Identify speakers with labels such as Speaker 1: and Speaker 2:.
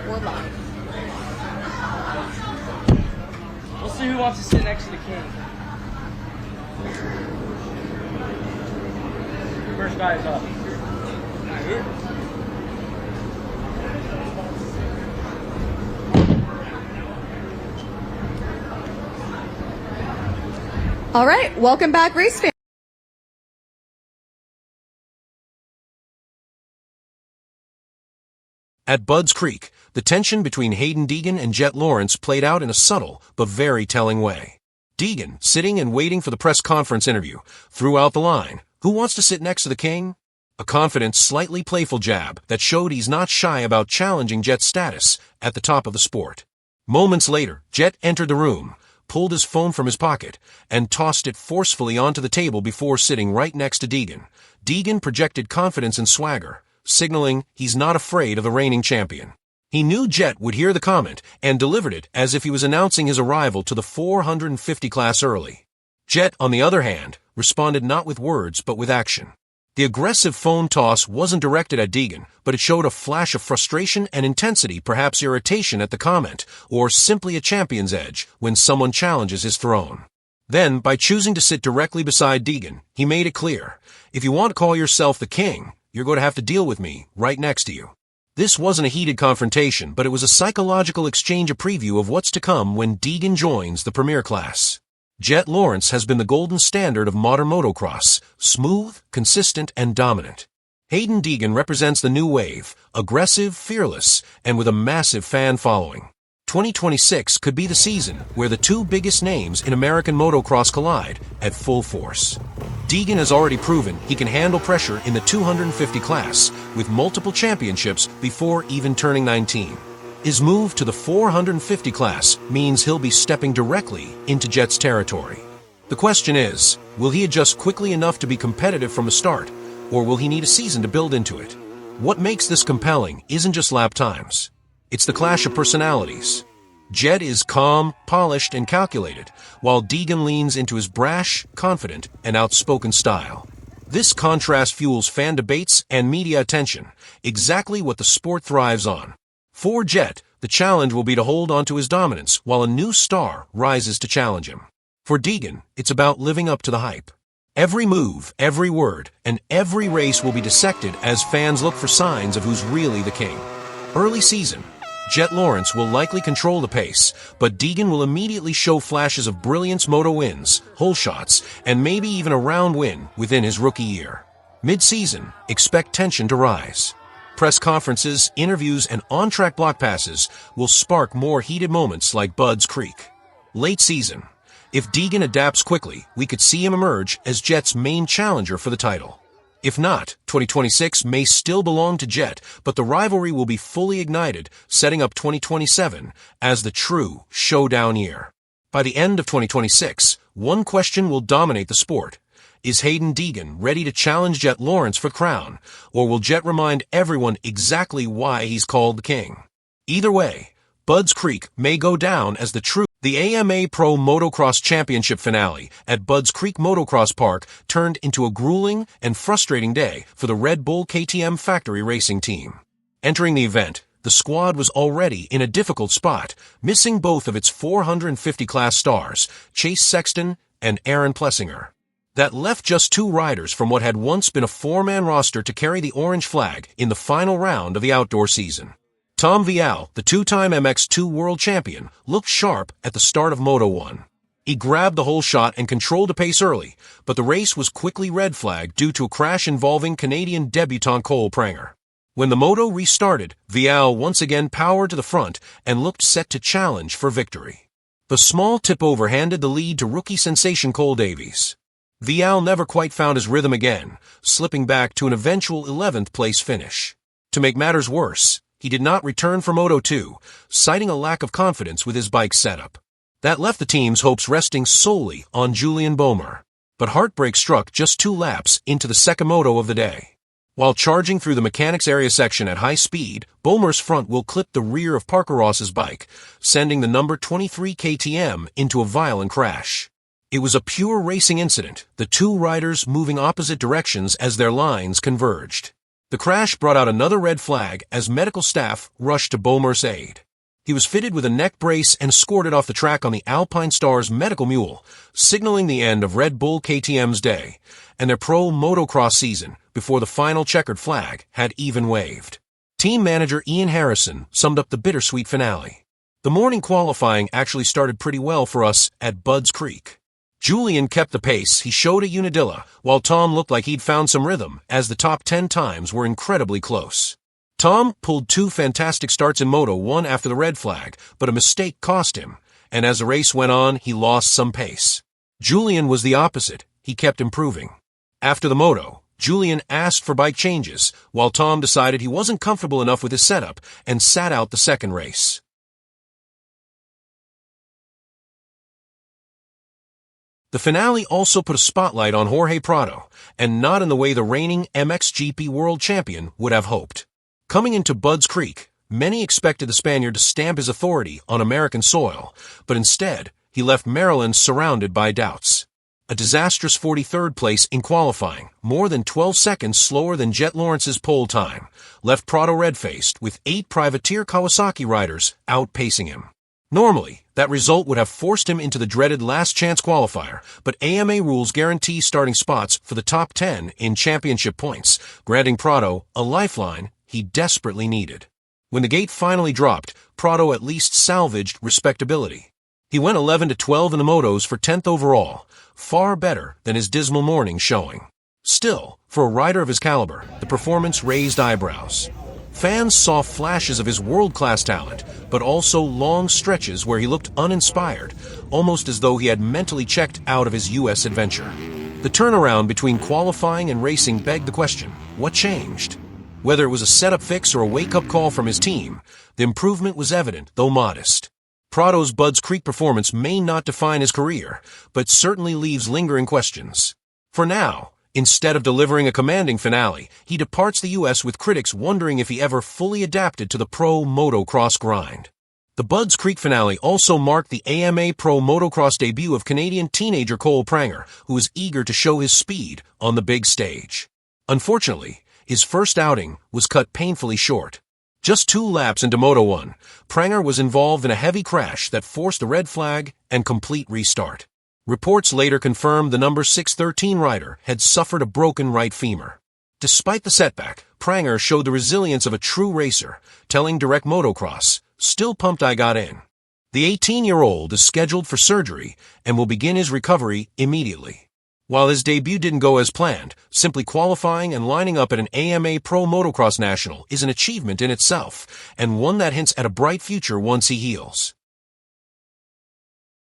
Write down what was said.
Speaker 1: or live.
Speaker 2: We'll see who wants to sit next to the king. First guy is up. Not here.
Speaker 1: All right, welcome back, race fans.
Speaker 3: At Budds Creek, the tension between Hayden Deegan and Jett Lawrence played out in a subtle but very telling way. Deegan, sitting and waiting for the press conference interview, threw out the line, "Who wants to sit next to the king?" A confident, slightly playful jab that showed he's not shy about challenging Jett's status at the top of the sport. Moments later, Jett entered the room, pulled his phone from his pocket, and tossed it forcefully onto the table before sitting right next to Deegan. Deegan projected confidence and swagger, signaling he's not afraid of the reigning champion. He knew Jett would hear the comment and delivered it as if he was announcing his arrival to the 450 class early. Jett, on the other hand, responded not with words but with action. The aggressive phone toss wasn't directed at Deegan, but it showed a flash of frustration and intensity, perhaps irritation at the comment, or simply a champion's edge when someone challenges his throne. Then, by choosing to sit directly beside Deegan, he made it clear, if you want to call yourself the king, you're going to have to deal with me right next to you. This wasn't a heated confrontation, but it was a psychological exchange, a preview of what's to come when Deegan joins the premier class. Jett Lawrence has been the golden standard of modern motocross, smooth, consistent, and dominant. Hayden Deegan represents the new wave, aggressive, fearless, and with a massive fan following. 2026 could be the season where the two biggest names in American motocross collide at full force. Deegan has already proven he can handle pressure in the 250 class with multiple championships before even turning 19. His move to the 450 class means he'll be stepping directly into Jett's territory. The question is, will he adjust quickly enough to be competitive from the start, or will he need a season to build into it? What makes this compelling isn't just lap times. It's the clash of personalities. Jett is calm, polished, and calculated, while Deegan leans into his brash, confident, and outspoken style. This contrast fuels fan debates and media attention, exactly what the sport thrives on. For Jett, the challenge will be to hold on to his dominance while a new star rises to challenge him. For Deegan, it's about living up to the hype. Every move, every word, and every race will be dissected as fans look for signs of who's really the king. Early season, Jett Lawrence will likely control the pace, but Deegan will immediately show flashes of brilliance, moto wins, hole shots, and maybe even a round win within his rookie year. Mid-season, expect tension to rise. Press conferences, interviews, and on-track block passes will spark more heated moments like Budds Creek. Late season. If Deegan adapts quickly, we could see him emerge as Jett's main challenger for the title. If not, 2026 may still belong to Jett, but the rivalry will be fully ignited, setting up 2027 as the true showdown year. By the end of 2026, one question will dominate the sport. Is Hayden Deegan ready to challenge Jett Lawrence for crown, or will Jett remind everyone exactly why he's called the king? Either way, Budds Creek may go down as the true. The AMA Pro Motocross Championship finale at Budds Creek Motocross Park turned into a grueling and frustrating day for the Bull KTM factory racing team. Entering the event, the squad was already in a difficult spot, missing both of its 450 class stars, Chase Sexton and Aaron Plessinger. That left just two riders from what had once been a four-man roster to carry the orange flag in the final round of the outdoor season. Tom Vialle, the two-time MX2 world champion, looked sharp at the start of Moto 1. He grabbed the whole shot and controlled the pace early, but the race was quickly red flagged due to a crash involving Canadian debutant Pranger. When the moto restarted, Vialle once again powered to the front and looked set to challenge for victory. The small tip-over handed the lead to rookie sensation Cole Davies. Vialle never quite found his rhythm again, slipping back to an eventual 11th place finish. To make matters worse, he did not return for Moto 2, citing a lack of confidence with his bike setup. That left the team's hopes resting solely on Julian Beaumer. But heartbreak struck just 2 laps into the second moto of the day. While charging through the mechanics area section at high speed, Beaumer's front will clip the rear of Parker Ross's bike, sending the number 23 KTM into a violent crash. It was a pure racing incident, the two riders moving opposite directions as their lines converged. The crash brought out another red flag as medical staff rushed to Beaumer's aid. He was fitted with a neck brace and escorted off the track on the Alpine Stars medical mule, signaling the end of Red Bull KTM's day and their pro motocross season before the final checkered flag had even waved. Team manager Ian Harrison summed up the bittersweet finale. The morning qualifying actually started pretty well for us at Budds Creek. Julian kept the pace he showed at Unadilla, while Tom looked like he'd found some rhythm as the top 10 times were incredibly close. Tom pulled 2 fantastic starts in Moto 1 after the red flag, but a mistake cost him, and as the race went on, he lost some pace. Julian was the opposite. He kept improving. After the Moto, Julian asked for bike changes, while Tom decided he wasn't comfortable enough with his setup and sat out the second race. The finale also put a spotlight on Jorge Prado, and not in the way the reigning MXGP world champion would have hoped. Coming into Budds Creek, many expected the Spaniard to stamp his authority on American soil, but instead, he left Maryland surrounded by doubts. A disastrous 43rd place in qualifying, more than 12 seconds slower than Jett Lawrence's pole time, left Prado red-faced with 8 privateer Kawasaki riders outpacing him. Normally, that result would have forced him into the dreaded last-chance qualifier, but AMA rules guarantee starting spots for the top 10 in championship points, granting Prado a lifeline he desperately needed. When the gate finally dropped, Prado at least salvaged respectability. He went 11-12 in the motos for 10th overall, far better than his dismal morning showing. Still, for a rider of his caliber, the performance raised eyebrows. Fans saw flashes of his world-class talent, but also long stretches where he looked uninspired, almost as though he had mentally checked out of his U.S. adventure. The turnaround between qualifying and racing begged the question, what changed? Whether it was a setup fix or a wake-up call from his team, the improvement was evident, though modest. Prado's Budds Creek performance may not define his career, but certainly leaves lingering questions. For now, instead of delivering a commanding finale, he departs the U.S. with critics wondering if he ever fully adapted to the pro motocross grind. The Budds Creek finale also marked the AMA Pro Motocross debut of Canadian teenager Cole Pranger, who was eager to show his speed on the big stage. Unfortunately, his first outing was cut painfully short. Just 2 laps into Moto 1, Pranger was involved in a heavy crash that forced a red flag and complete restart. Reports later confirmed the number 613 rider had suffered a broken right femur. Despite the setback, Pranger showed the resilience of a true racer, telling Direct Motocross, "Still pumped I got in." The 18-year-old is scheduled for surgery and will begin his recovery immediately. While his debut didn't go as planned, simply qualifying and lining up at an AMA Pro Motocross National is an achievement in itself, and one that hints at a bright future once he heals.